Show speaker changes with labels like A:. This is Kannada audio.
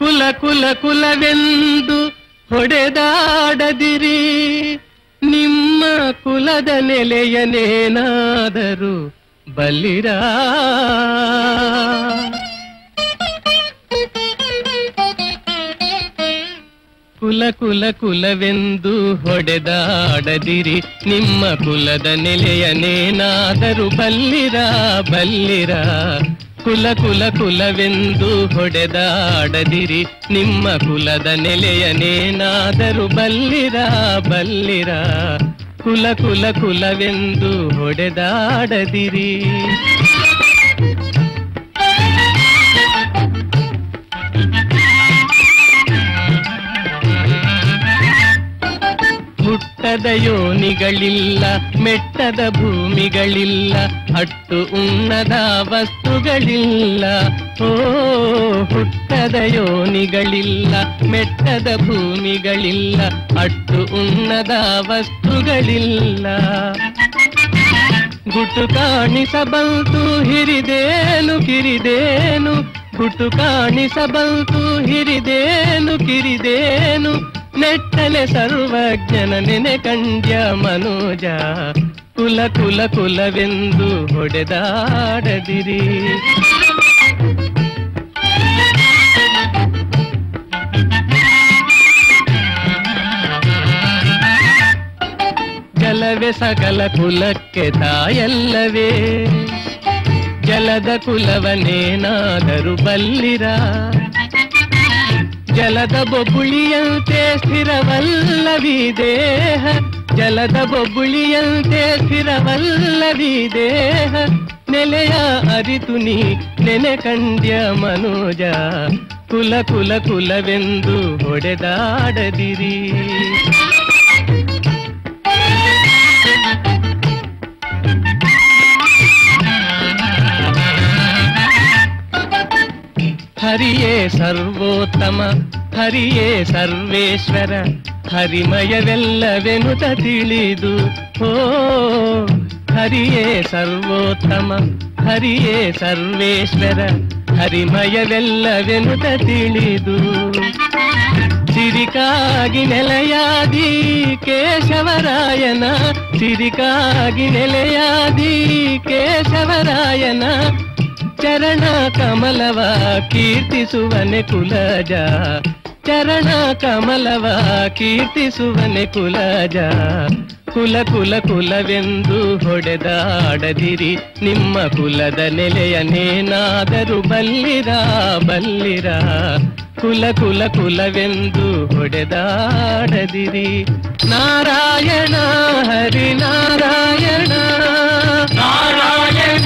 A: ಕುಲ ಕುಲ ಕುಲವೆಂದು ಹೊಡೆದಾಡದಿರಿ, ನಿಮ್ಮ ಕುಲದ ನೆಲೆಯನೇನಾದರೂ ಬಲ್ಲಿರಾ. ಕುಲ ಕುಲ ಕುಲವೆಂದು ಹೊಡೆದಾಡದಿರಿ, ನಿಮ್ಮ ಕುಲದ ನೆಲೆಯನೇನಾದರೂ ಬಲ್ಲಿರಾ ಬಲ್ಲಿರಾ. ಕುಲ ಕುಲ ಕುಲವೆಂದು ಹೊಡೆದಾಡದಿರಿ, ನಿಮ್ಮ ಕುಲದ ನೆಲೆಯನೇನಾದರೂ ಬಲ್ಲಿರಾ ಬಲ್ಲಿರಾ. ಕುಲ ಕುಲ ಕುಲವೆಂದು ಹೊಡೆದಾಡದಿರಿ. ಹುಟ್ಟದ ಯೋನಿಗಳಿಲ್ಲ, ಮೆಟ್ಟದ ಭೂಮಿಗಳಿಲ್ಲ, ಅಟ್ಟು ಉಣ್ಣದ ವಸ್ತುಗಳಿಲ್ಲ. ಓ ಹುಟ್ಟದ ಯೋನಿಗಳಿಲ್ಲ, ಮೆಟ್ಟದ ಭೂಮಿಗಳಿಲ್ಲ, ಅಟ್ಟು ಉಣ್ಣದ ವಸ್ತುಗಳಿಲ್ಲ. ಗುಟು ಕಾಣಿಸಬಲ್ತು ಹಿರಿದೇನು ಕಿರಿದೇನು, ಗುಟು ಕಾಣಿಸಬಲ್ತು ಹಿರಿದೇನು ಕಿರಿದೇನು. ನೆಟ್ಟಲೆ ಸರ್ವಜ್ಞನ ನೆನೆ ಕಂಡ್ಯ ಮನೋಜ, ಕುಲ ಕುಲ ಕುಲವೆಂದು ಹೊಡೆದಾಡದಿರಿ. ಜಲವೇ ಸಕಲ ಕುಲಕ್ಕೆ ತಾಯಲ್ಲವೇ, ಜಲದ ಕುಲವನೇನಾದರೂ ಬಲ್ಲಿರಾ. ಜಲದ ಬೊಬ್ಬುಳಿಯಂತೆ ಸ್ಥಿರವಲ್ಲವಿ ದೇಹ, ಜಲದ ಬೊಬ್ಬುಳಿಯಂತೆ ಸ್ಥಿರವಲ್ಲವಿ ದೇಹ. ನೆಲೆಯ ಅರಿತು ನೀ ನೆನೆ ಕಂಡ್ಯ ಮನೋಜ, ಕುಲ ಕುಲ ಕುಲವೆಂದು ಹೊಡೆದಾಡದಿರಿ. ಹರಿಯೇ ಸರ್ವೋತ್ತಮ, ಹರಿಯೇ ಸರ್ವೇಶ್ವರ, ಹರಿಮಯವೆಲ್ಲವೆನುತ ತಿಳಿದು. ಓ ಹರಿಯೇ ಸರ್ವೋತ್ತಮ, ಹರಿಯೇ ಸರ್ವೇಶ್ವರ, ಹರಿಮಯವೆಲ್ಲವೆನುತ ತಿಳಿದು. ಸಿರಿಕಾಗಿ ನೆಲೆಯಾದಿ ಕೇಶವರಾಯನ, ಸಿರಿಕಾಗಿ ನೆಲೆಯಾದಿ ಕೇಶವರಾಯನ. ಚರಣ ಕಮಲವ ಕೀರ್ತಿಸುವನೆ ಕುಲಜ, ಚರಣ ಕಮಲವ ಕೀರ್ತಿಸುವನೆ ಕುಲಜ. ಕುಲ ಕುಲ ಕುಲವೆಂದು ಹೊಡೆದಾಡದಿರಿ, ನಿಮ್ಮ ಕುಲದ ನೆಲೆಯನೇನಾದರೂ ಬಲ್ಲಿರಾ ಬಲ್ಲಿರಾ. ಕುಲ ಕುಲ ಕುಲವೆಂದು ಹೊಡೆದಾಡದಿರಿ. ನಾರಾಯಣ ಹರಿ ನಾರಾಯಣ ನಾರಾಯಣ